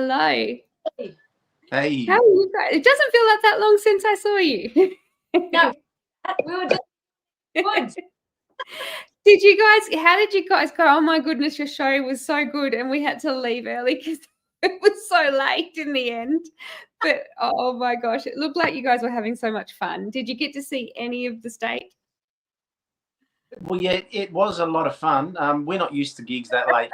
Hello. Hey. How are you guys? It doesn't feel like that long since I saw you. No, we were just good. How did you guys go? Oh my goodness, your show was so good and we had to leave early because it was so late in the end. But oh my gosh, it looked like you guys were having so much fun. Did you get to see any of the state? Well, yeah, it was a lot of fun. We're not used to gigs that late.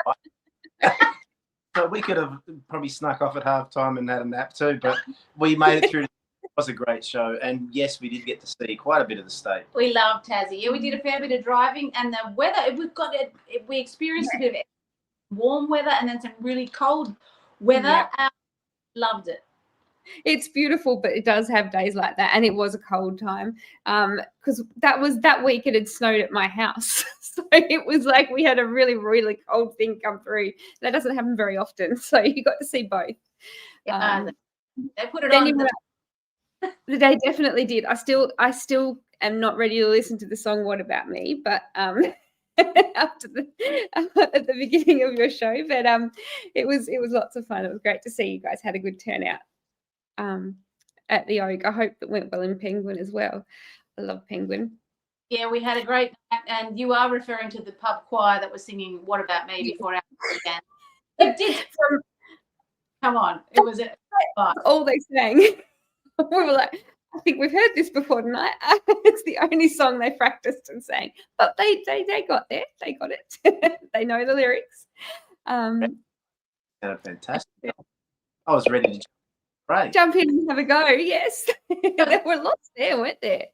So we could have probably snuck off at halftime and had a nap too, but we made it through. It was a great show. And yes, we did get to see quite a bit of the state. We loved Tassie. Yeah, we did a fair bit of driving, and the weather, we experienced a bit of warm weather and then some really cold weather. Yeah. Loved it. It's beautiful, but it does have days like that, and it was a cold time because that week it had snowed at my house. So it was like we had a really, really cold thing come through. That doesn't happen very often, so you got to see both. They put it on. They definitely did. I still am not ready to listen to the song "What About Me," but after at the beginning of your show, but it was lots of fun. It was great to see you guys had a good turnout at the Oak. I hope that went well in Penguin as well. I love Penguin. Yeah, we had a great night, and you are referring to the pub choir that was singing "What About Me" before our began. It did. Come on, it was all they sang. We were like, I think we've heard this before tonight. It's the only song they practiced and sang, but they got there. They got it. They know the lyrics. Fantastic. I was ready to jump in and have a go. Yes, there were lots there, weren't there?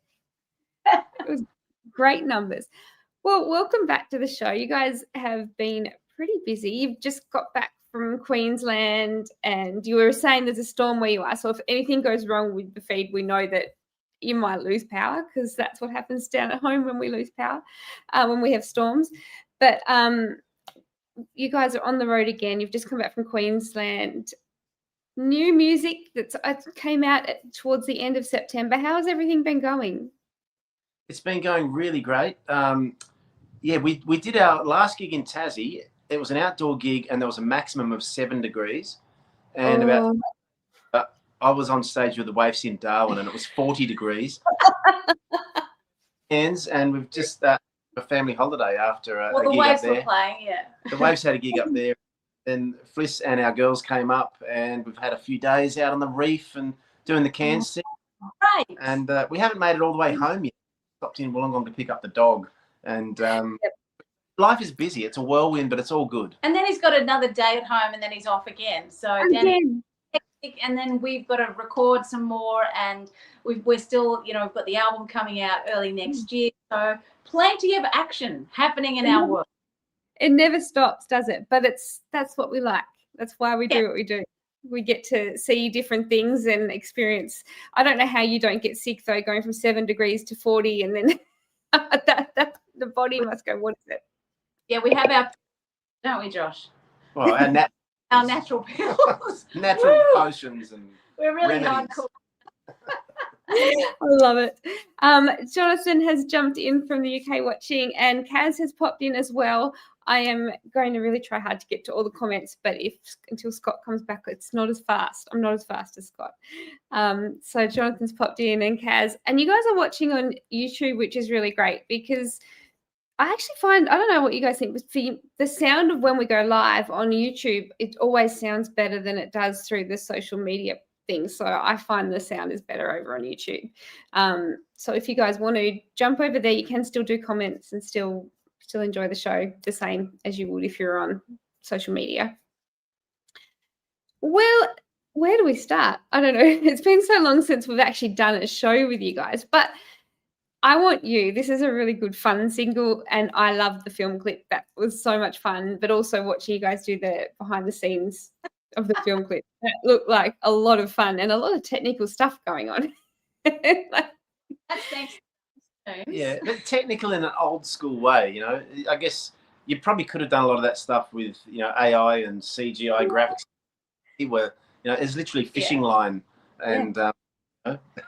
It was great numbers. Well, welcome back to the show. You guys have been pretty busy. You've just got back from Queensland, and you were saying there's a storm where you are. So if anything goes wrong with the feed, we know that you might lose power, because that's what happens down at home when we lose power, when we have storms. But you guys are on the road again. You've just come back from Queensland. New music that came out towards the end of September. How has everything been going? It's been going really great. Yeah, we did our last gig in Tassie. It was an outdoor gig, and there was a maximum of 7 degrees. And I was on stage with the Waves in Darwin, and it was 40 degrees. And we've just a family holiday after a gig the Waves up there. Were playing, yeah. The Waves had a gig up there. And Fliss and our girls came up, and we've had a few days out on the reef and doing the Cairns thing. Right. And we haven't made it all the way home yet. Stopped in Wollongong to pick up the dog. And life is busy. It's a whirlwind, but it's all good. And then he's got another day at home, and then he's off again. So Danni, and then we've got to record some more, and we're still, we've got the album coming out early next year. So plenty of action happening in our world. It never stops, does it? But that's what we like. That's why we do what we do. We get to see different things and experience. I don't know how you don't get sick though, going from 7 degrees to 40, and then the body must go, what is it? Yeah, we have our, don't we, Josh? Well, our natural pills, natural potions, and we're really remedies. hardcore. I love it. Jonathan has jumped in from the UK watching, and Kaz has popped in as well. I am going to really try hard to get to all the comments, but until Scott comes back, it's not as fast. I'm not as fast as Scott. So Jonathan's popped in, and Kaz, and you guys are watching on YouTube, which is really great, because I actually find, I don't know what you guys think, but for the sound of when we go live on YouTube, it always sounds better than it does through the social media things. So I find the sound is better over on YouTube. So if you guys want to jump over there, you can still do comments and still enjoy the show the same as you would if you're on social media. Well, where do we start? I don't know. It's been so long since we've actually done a show with you guys, but I want you. This is a really good fun single, and I love the film clip. That was so much fun, but also watching you guys do the behind the scenes of the film clip. That looked like a lot of fun and a lot of technical stuff going on. That's thanks. Yeah, but technical in an old school way, I guess you probably could have done a lot of that stuff with, AI and CGI graphics. It's literally fishing line and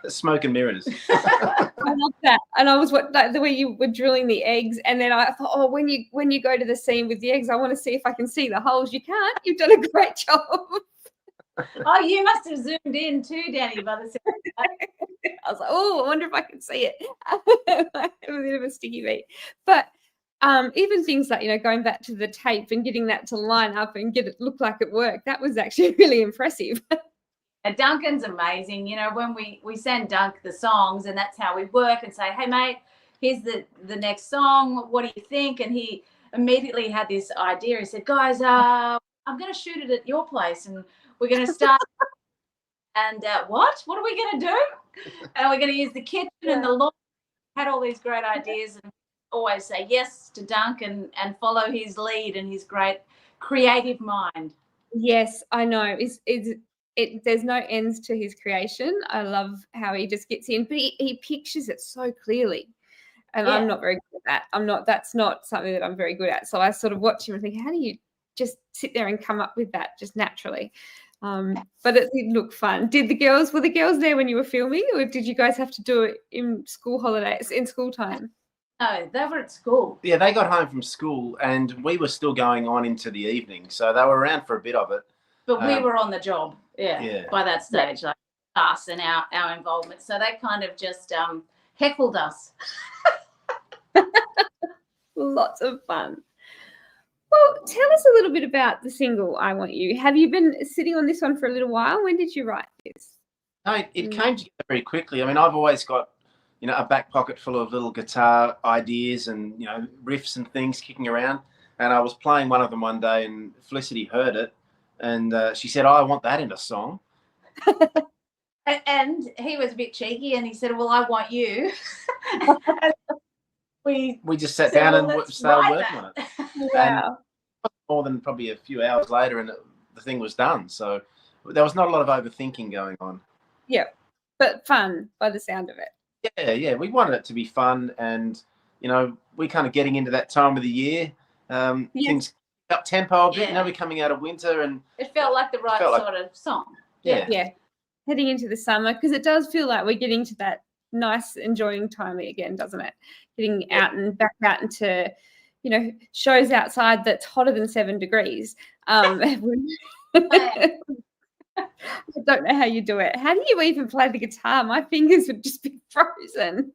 smoke and mirrors. I love that. And I was the way you were drilling the eggs, and then I thought, when you go to the scene with the eggs, I want to see if I can see the holes. You can't. You've done a great job. Oh, you must have zoomed in too, Danni, by the sound. I was like, oh, I wonder if I can see it. I have a bit of a sticky beat. But even things like, going back to the tape and getting that to line up and get it look like it worked, that was actually really impressive. Duncan's amazing. When we send Dunk the songs, and that's how we work, and say, hey, mate, here's the next song. What do you think? And he immediately had this idea. He said, guys, I'm going to shoot it at your place, and we're going to start. And what are we going to do? And we're going to use the kitchen and the lawn. Had all these great ideas, and always say yes to Dunk and follow his lead and his great creative mind. Yes, I know. There's no ends to his creation. I love how he just gets in, but he pictures it so clearly. And I'm not very good at that. That's not something that I'm very good at. So I sort of watch him and think, how do you just sit there and come up with that just naturally? But it did look fun. Were the girls there when you were filming, or did you guys have to do it in school time? No, they were at school. Yeah, they got home from school and we were still going on into the evening. So they were around for a bit of it. But we were on the job, by that stage, like us and our involvement. So they kind of just heckled us. Lots of fun. Well, tell us a little bit about the single, I Want You. Have you been sitting on this one for a little while? When did you write this? No, it came together very quickly. I mean, I've always got, a back pocket full of little guitar ideas and, riffs and things kicking around. And I was playing one of them one day and Felicity heard it. And she said, I want that in a song. And he was a bit cheeky and he said, well, I want you. we just sat down and started working on it. Wow. And more than probably a few hours later and the thing was done. So there was not a lot of overthinking going on. Yeah, but fun by the sound of it. Yeah. We wanted it to be fun and, we're kind of getting into that time of the year. Things up tempo a bit, we're coming out of winter and it felt like the right sort of song. Yeah. Heading into the summer, because it does feel like we're getting to that nice enjoying time again, doesn't it? Getting out and back out into, shows outside that's hotter than 7 degrees. I don't know how you do it. How do you even play the guitar? My fingers would just be frozen.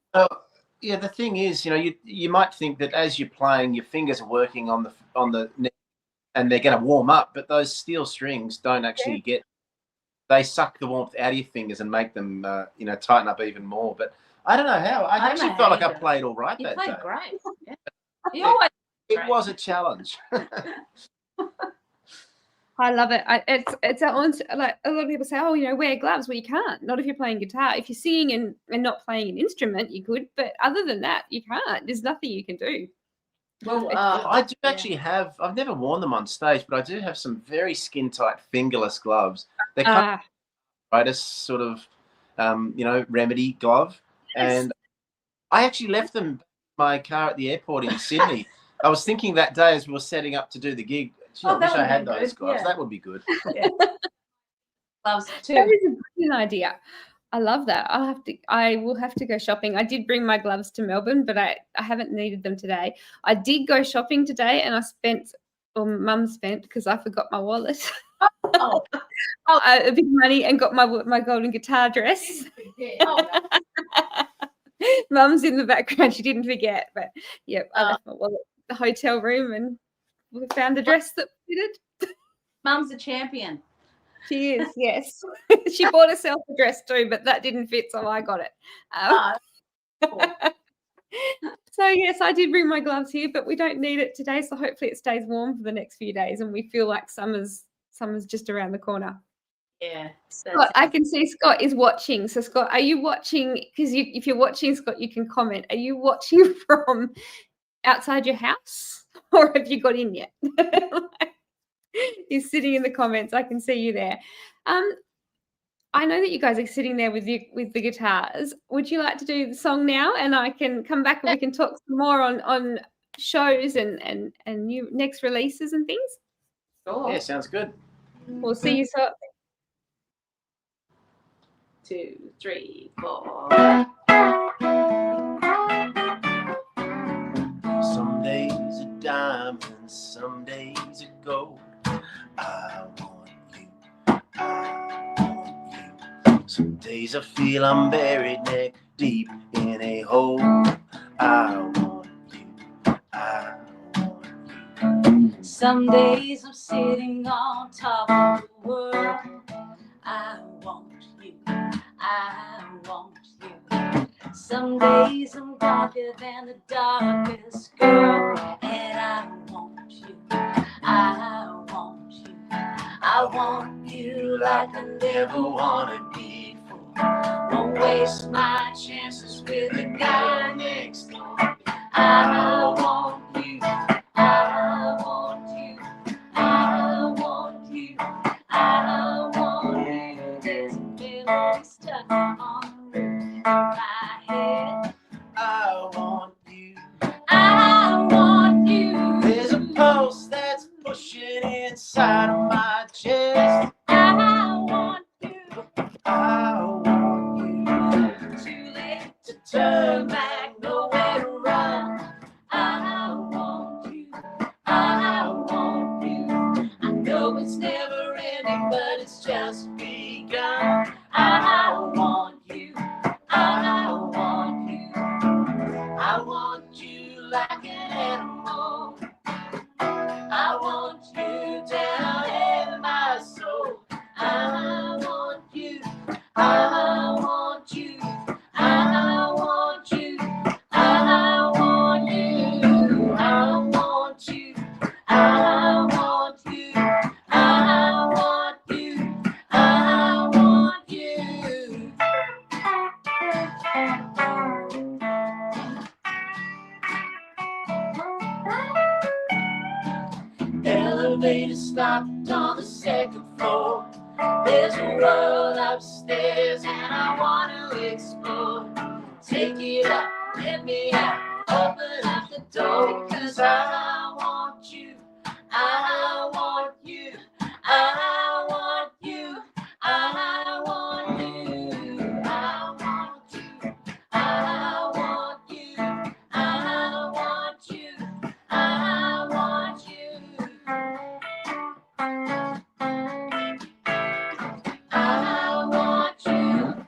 Yeah, the thing is, you might think that as you're playing, your fingers are working on the neck and they're going to warm up, but those steel strings don't actually they suck the warmth out of your fingers and make them, tighten up even more. But I don't know how. I actually felt like I played all right that day. You played great. Yeah. You always it was a challenge. I love it. It's like a lot of people say, wear gloves. Well, you can't. Not if you're playing guitar. If you're singing and not playing an instrument, you could. But other than that, you can't. There's nothing you can do. Well, I do actually have. I've never worn them on stage, but I do have some very skin tight fingerless gloves. They're kind of arthritis sort of, remedy glove, and I actually left them in my car at the airport in Sydney. I was thinking that day as we were setting up to do the gig. I wish I had those gloves. That would be good. Gloves too. That is a brilliant idea. I love that. I will have to go shopping. I did bring my gloves to Melbourne, but I haven't needed them today. I did go shopping today and Mum spent because I forgot my wallet. A bit of money and got my golden guitar dress. Mum's in the background. She didn't forget, but I left my wallet in the hotel room and we found a dress that fitted. Mum's a champion. She is, yes. She bought herself a dress too, but that didn't fit, so I got it. Cool. So, yes, I did bring my gloves here, but we don't need it today, so hopefully it stays warm for the next few days and we feel like summer's just around the corner. Yeah. Scott, I can see Scott is watching. So, Scott, are you watching? Because if you're watching, Scott, you can comment. Are you watching from outside your house or have you got in yet? You're sitting in the comments. I can see you there. I know that you guys are sitting there with the guitars. Would you like to do the song now, and I can come back and we can talk some more on shows and new next releases and things? Sure. Yeah, sounds good. We'll see you shortly. 2, 3, 4. Some days are diamonds, some days are gold. I want you. I Some days I feel I'm buried neck deep in a hole. I want you, I want you. Some days I'm sitting on top of the world. I want you, I want you. Some days I'm darker than the darkest girl, and I want you, I want you. I want you like I never wanted before. Won't waste my chances with the guy next door. I want you, I want you, I want you, I want you. There's a melody stuck on the roof of my head. I want you. I want you. There's a pulse that's pushing inside of my chest. I want you. I want you. Too late to turn back, nowhere to run. I want you. I want you. I know it's never ending, but it's just begun. I want you. I want you. I want you like an animal. I want you down in my soul. I want you. I want you. I want you. I want you. I want you. I want you. I want you. I want you. Elevator stopped on the second floor. There's a world upstairs and I want to explore. Take it up, let me out, open up the door. Because I want you, I want you, I want you, I want you, I want you, I want you, I want you, I want you. I want you.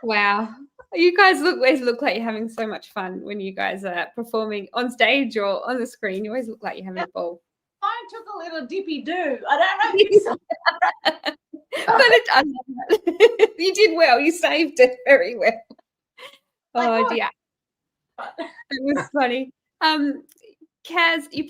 Wow. You guys always look like you're having so much fun when you guys are performing on stage or on the screen. You always look like you're having a ball. Mine took a little dippy do. I don't know if you saw. But I love that. You did well. You saved it very well. Oh dear. It was funny. Kaz, you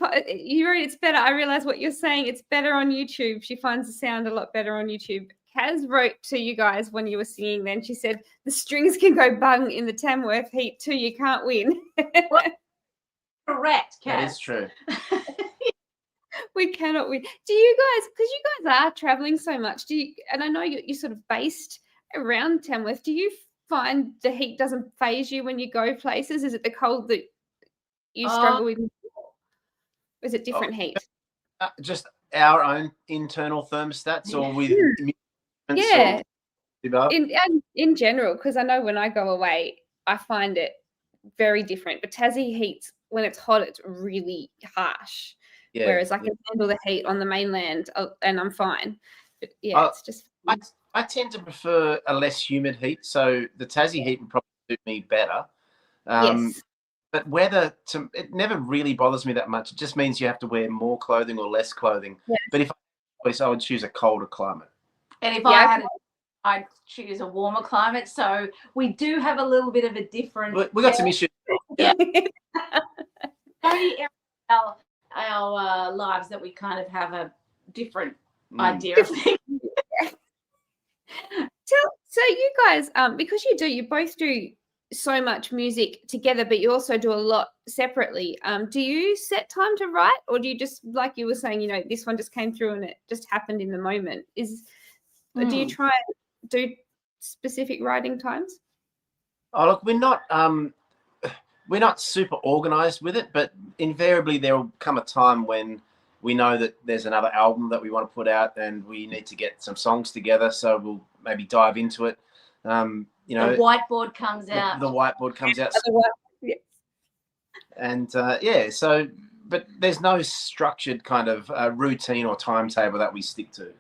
wrote it's better. I realize what you're saying. It's better on YouTube. She finds the sound a lot better on YouTube. Kaz wrote to you guys when you were singing then. She said, the strings can go bung in the Tamworth heat too. You can't win. Correct, Kat. That is true. We cannot win. Do you guys, because you guys are traveling so much, and I know you're sort of based around Tamworth, do you find the heat doesn't phase you when you go places? Is it the cold that you struggle with? Or is it different heat? Just our own internal thermostats, or with yeah, or in general, because I know when I go away, I find it very different. But Tassie heat, when it's hot, it's really harsh. Yeah, whereas I can handle the heat on the mainland and I'm fine. But yeah, it's just. I tend to prefer a less humid heat, so the Tassie heat would probably suit me better. Yes. But weather, it never really bothers me that much. It just means you have to wear more clothing or less clothing. Yeah. But if I would choose a colder climate. And if I had I'd choose a warmer climate. So we do have a little bit of a different. We got some issues. Yeah. Only our lives that we kind of have a different idea of things. So you guys, because you both do so much music together, but you also do a lot separately. Do you set time to write, or do you just, like you were saying, this one just came through and it just happened in the moment? Do you try and do specific writing times? Oh, look, we're not super organized with it, but invariably there will come a time when we know that there's another album that we want to put out and we need to get some songs together. So we'll maybe dive into it. The whiteboard comes out. The whiteboard comes out. Yes. And so but there's no structured kind of routine or timetable that we stick to.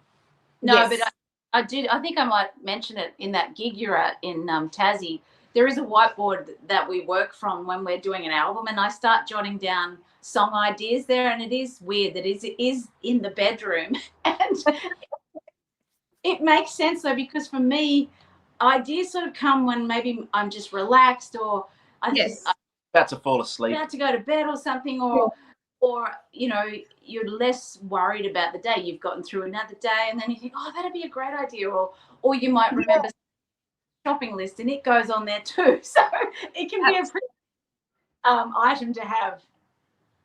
No, Yes. but I did. I think I might mention it in that gig you're at in Tassie. There is a whiteboard that we work from when we're doing an album, and I start jotting down song ideas there. And it is weird that it is in the bedroom, and it makes sense though, because for me, ideas sort of come when maybe I'm just relaxed, or I'm about to fall asleep, about to go to bed or something, or you know, you're less worried about the day. You've gotten through another day, and then you think, oh, that'd be a great idea, or you might remember shopping list, and it goes on there too. So it can be a pretty item to have.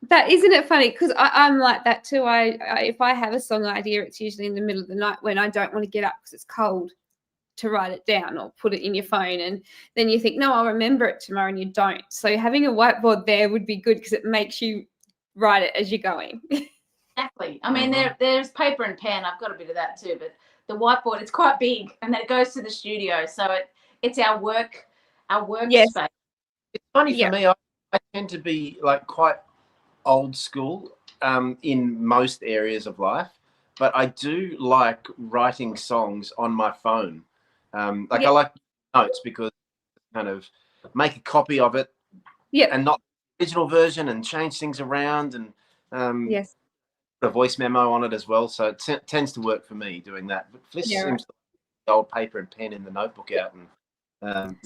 That isn't it funny? Because I'm like that too. I if I have a song idea, it's usually in the middle of the night when I don't want to get up because it's cold to write it down or put it in your phone, and then you think, no, I'll remember it tomorrow, and you don't. So having a whiteboard there would be good because it makes you write it as you're going. Exactly. I mean, there's paper and pen. I've got a bit of that too, but the whiteboard, it's quite big, and then it goes to the studio, so it's our work Yes. space. It's funny for me. I tend to be like quite old school in most areas of life, but I do like writing songs on my phone. I like notes because kind of make a copy of it, and not the original version, and change things around, and put a voice memo on it as well. So it tends to work for me doing that. But Fliss seems to have the old paper and pen in the notebook out, and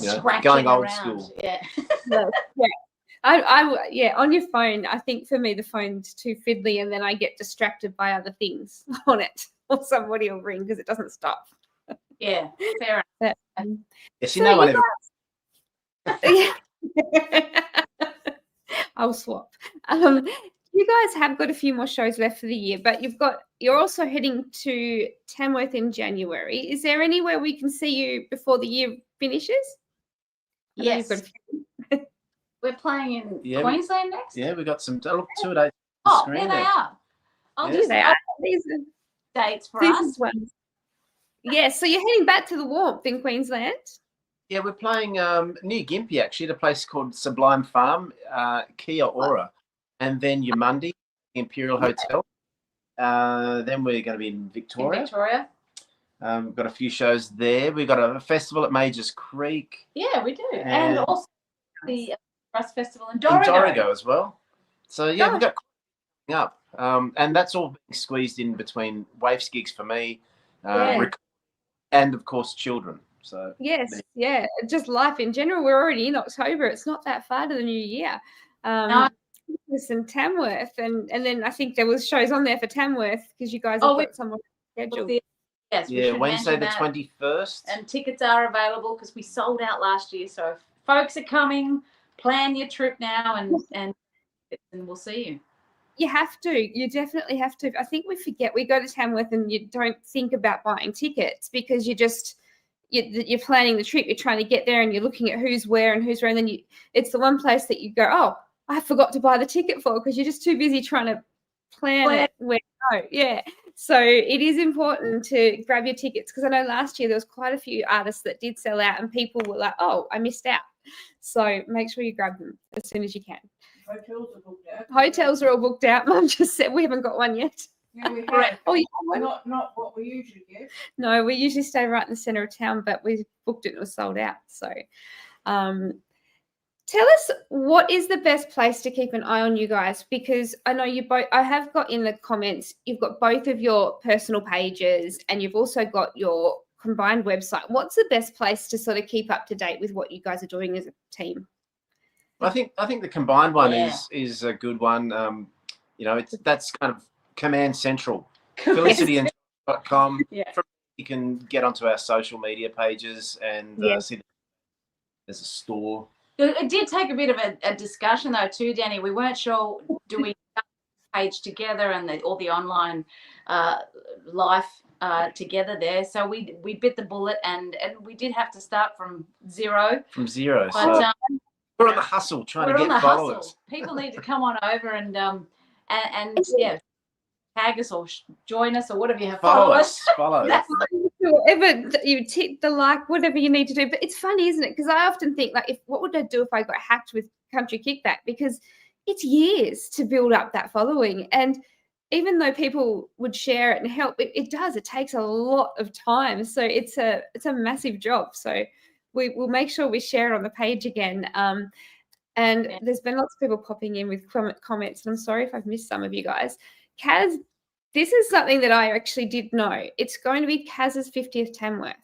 going old school. Yeah. I on your phone, I think for me the phone's too fiddly, and then I get distracted by other things on it, or somebody will ring because it doesn't stop. Yeah, fair enough. Yes, you know, whenever. I'll swap. You guys have got a few more shows left for the year, but you're also heading to Tamworth in January. Is there anywhere we can see you before the year finishes? Yes. We're playing in Queensland next. Yeah, we got some. Look, 2 days. Oh, there they are. These are dates for us. Yeah, so you're heading back to the warmth in Queensland. Yeah, we're playing near Gympie, actually, at a place called Sublime Farm, Kia Ora, and then Yamundi, Imperial Hotel. Then we're going to be in Victoria. We've got a few shows there. We've got a festival at Majors Creek. Yeah, we do. And also the Rust Festival in Dorrigo as well. So, yeah, we've got coming up. And that's all being squeezed in between Waves gigs for me, and, of course, children. So just life in general. We're already in October. It's not that far to the new year. Listen, Tamworth, and then I think there was shows on there for Tamworth because you guys have got someone scheduled. Yes, Wednesday the 21st. And tickets are available because we sold out last year. So if folks are coming, plan your trip now, and we'll see you. You have to. You definitely have to. I think we forget. We go to Tamworth and you don't think about buying tickets because you're planning the trip. You're trying to get there and you're looking at who's where, and then it's the one place that you go, oh, I forgot to buy the ticket for, because you're just too busy trying to plan it where to go. Yeah. So it is important to grab your tickets, because I know last year there was quite a few artists that did sell out and people were like, oh, I missed out. So make sure you grab them as soon as you can. Hotels are booked out. Hotels are all booked out. Mum just said we haven't got one yet. Yeah, we have. Oh, you have one? Not what we usually get. No, we usually stay right in the centre of town, but we booked it and it was sold out. So tell us, what is the best place to keep an eye on you guys? Because I know you both, I have got in the comments, you've got both of your personal pages and you've also got your combined website. What's the best place to sort of keep up to date with what you guys are doing as a team? I think the combined one is a good one. That's kind of Command Central. FelicityUrquhart.com. You can get onto our social media pages and see there's a store. It did take a bit of a discussion though too, Danny. We weren't sure, do we page together and all the online life together there. So we bit the bullet and we did have to start from zero. But, we're on the hustle trying to get followers. Hustle. People need to come on over and tag us or join us or whatever you have. Follow us. Whatever you tick the like, whatever you need to do. But it's funny, isn't it? Because I often think, like, what would I do if I got hacked with Country Kickback? Because it's years to build up that following. And even though people would share it and help, it does. It takes a lot of time. So it's a massive job. So we'll make sure we share it on the page again. And there's been lots of people popping in with comments, and I'm sorry if I've missed some of you guys. Kaz, this is something that I actually did know. It's going to be Kaz's 50th Tamworth.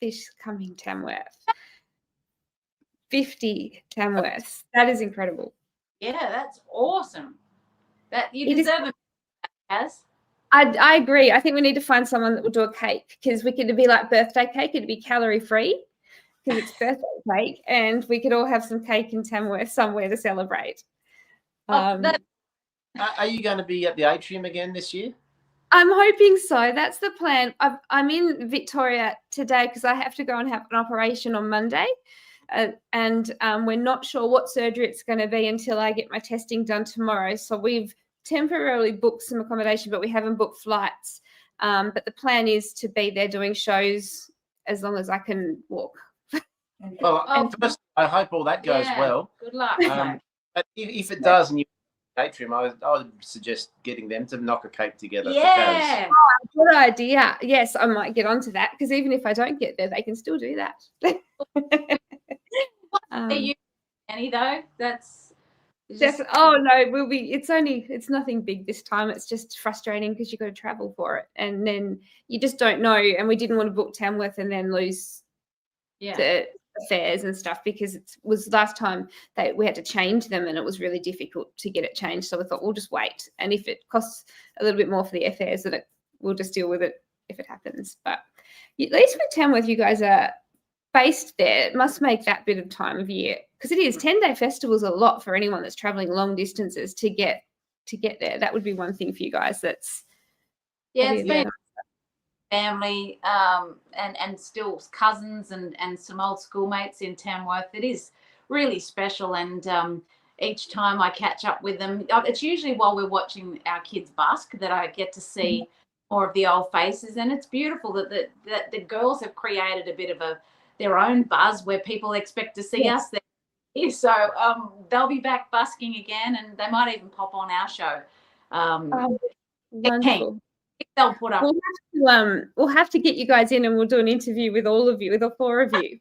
This coming Tamworth. 50 Tamworths. That is incredible. Yeah, that's awesome. That you deserve it, Kaz. I agree. I think we need to find someone that will do a cake, because we could be like birthday cake. It'd be calorie free because it's birthday cake, and we could all have some cake in Tamworth somewhere to celebrate. Are you going to be at the atrium again this year? I'm hoping so. That's the plan. I'm in Victoria today because I have to go and have an operation on Monday. And we're not sure what surgery it's going to be until I get my testing done tomorrow. So we've temporarily booked some accommodation, but we haven't booked flights. But the plan is to be there doing shows as long as I can walk. Well, first, I hope all that goes well. Good luck. But if it does, and you atrium, I would suggest getting them to knock a cake together. Yeah. Good idea. Yes, I might get onto that, because even if I don't get there, they can still do that. You, Danni, though, that's oh no, we'll be. It's nothing big this time. It's just frustrating because you've got to travel for it, and then you just don't know. And we didn't want to book Tamworth and then lose the fares and stuff, because it was last time that we had to change them, and it was really difficult to get it changed. So we thought we'll just wait, and if it costs a little bit more for the fares, then we'll just deal with it if it happens. But at least with Tamworth, you guys are based there. It must make that bit of time of year, because it is 10-day festivals a lot for anyone that's traveling long distances to get there. That would be one thing for you guys. That's it's been family and still cousins and some old schoolmates in Tamworth. It is really special, and each time I catch up with them, it's usually while we're watching our kids busk that I get to see more of the old faces, and it's beautiful that the girls have created a bit of their own buzz where people expect to see us there. So they'll be back busking again, and they might even pop on our show. Wonderful. They'll put up. We'll have to get you guys in, and we'll do an interview with all of you, with all four of you.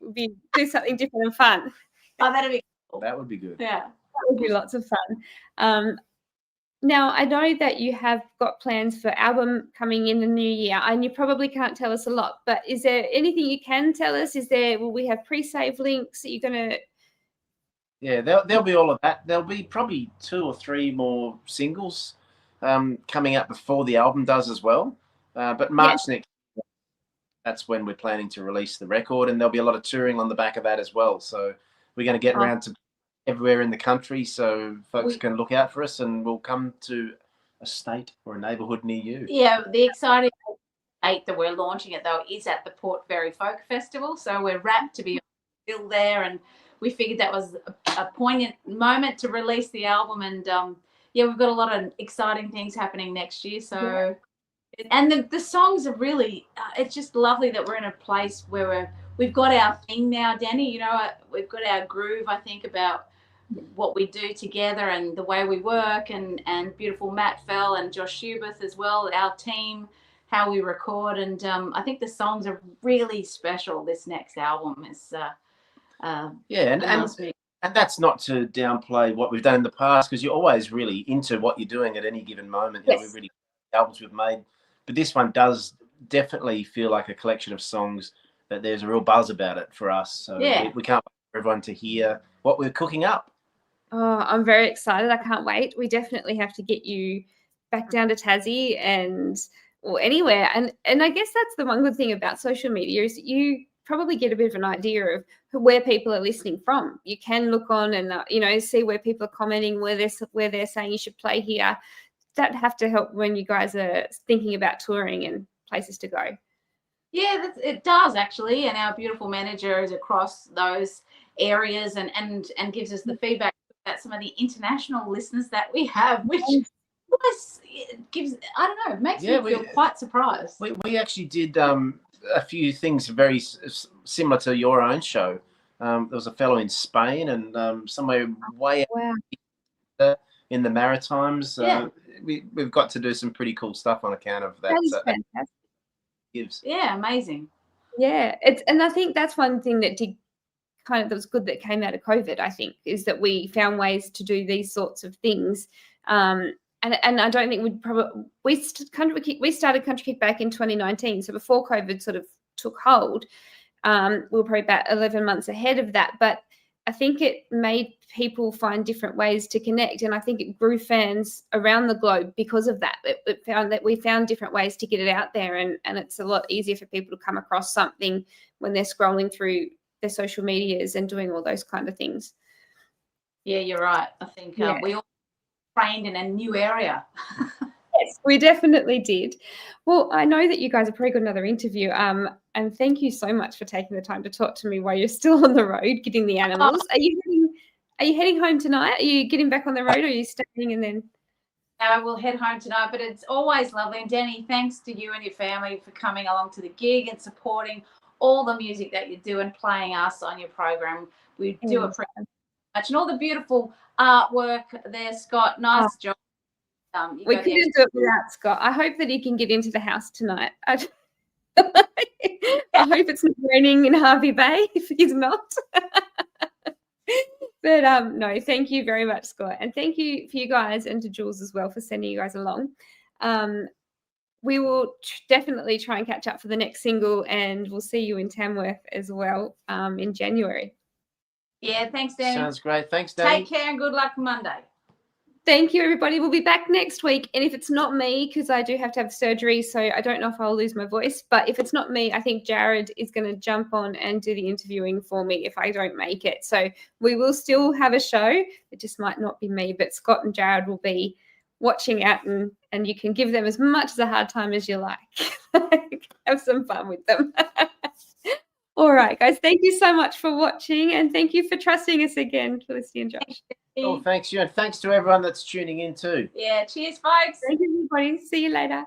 Do something different and fun. Oh, that'd be cool. That would be good. Yeah, that would be lots of fun. Now, I know that you have got plans for album coming in the new year, and you probably can't tell us a lot, but is there anything you can tell us? Will we have pre-save links? Are you going to... Yeah, there'll be all of that. There'll be probably 2 or 3 more singles coming out before the album does as well. But March next year, that's when we're planning to release the record, and there'll be a lot of touring on the back of that as well. So we're going to get around to everywhere in the country, so folks can look out for us, and we'll come to a state or a neighbourhood near you. Yeah, the exciting date that we're launching it, though, is at the Port Fairy Folk Festival. So we're rapt to be still there, and we figured that was a poignant moment to release the album. And we've got a lot of exciting things happening next year. So, and the songs are really, it's just lovely that we're in a place where we've got our thing now, Danni. You know, we've got our groove, I think, about what we do together and the way we work, and beautiful Matt Fell and Josh Hubeth as well, our team, how we record. And I think the songs are really special. This next album is and that's not to downplay what we've done in the past, because you're always really into what you're doing at any given moment. You know, we really albums we've made, but this one does definitely feel like a collection of songs that there's a real buzz about it for us. So we can't wait for everyone to hear what we're cooking up. Oh, I'm very excited. I can't wait. We definitely have to get you back down to Tassie or anywhere. And I guess that's the one good thing about social media, is you probably get a bit of an idea of where people are listening from. You can look on and see where people are commenting, where they're saying you should play here. That have to help when you guys are thinking about touring and places to go. Yeah, it does actually, and our beautiful manager is across those areas and gives us the feedback about some of the international listeners that we have, which gives, I don't know, makes me feel quite surprised. We actually did a few things very similar to your own show. There was a fellow in Spain and somewhere way out in the Maritimes. Yeah. We've got to do some pretty cool stuff on account of that. That is that fantastic. gives. Yeah, amazing. Yeah, and I think that's one thing that that was good that came out of COVID, I think, is that we found ways to do these sorts of things. And I don't think we started Country Kickback in 2019, so before COVID sort of took hold. We were probably about 11 months ahead of that, but I think it made people find different ways to connect, and I think it grew fans around the globe because of that. We found different ways to get it out there, and it's a lot easier for people to come across something when they're scrolling through their social medias and doing all those kind of things. Yeah, you're right. I think we all trained in a new area. Yes, we definitely did. Well, I know that you guys have probably got another interview. And thank you so much for taking the time to talk to me while you're still on the road getting the animals. Are you heading home tonight? Are you getting back on the road, or are you staying and then? We'll head home tonight, but it's always lovely. And Danni, thanks to you and your family for coming along to the gig and supporting all the music that you do and playing us on your program. We do appreciate it much, and all the beautiful artwork there, Scott. Nice job. We couldn't do it without Scott. I hope that he can get into the house tonight. I hope it's not raining in Harvey Bay if he's not. But no, thank you very much, Scott. And thank you for you guys, and to Jules as well for sending you guys along. We will definitely try and catch up for the next single, and we'll see you in Tamworth as well in January. Yeah, thanks, Danni. Sounds great. Thanks, Danni. Take care and good luck Monday. Thank you, everybody. We'll be back next week. And if it's not me, because I do have to have surgery, so I don't know if I'll lose my voice, but if it's not me, I think Jared is going to jump on and do the interviewing for me if I don't make it. So we will still have a show. It just might not be me, but Scott and Jared will be watching out, and you can give them as much as a hard time as you like. Have some fun with them. All right, guys. Thank you so much for watching, and thank you for trusting us again, Felicity and Josh. Oh, thanks you, and thanks to everyone that's tuning in too. Yeah, cheers, folks. Thank you, everybody. See you later.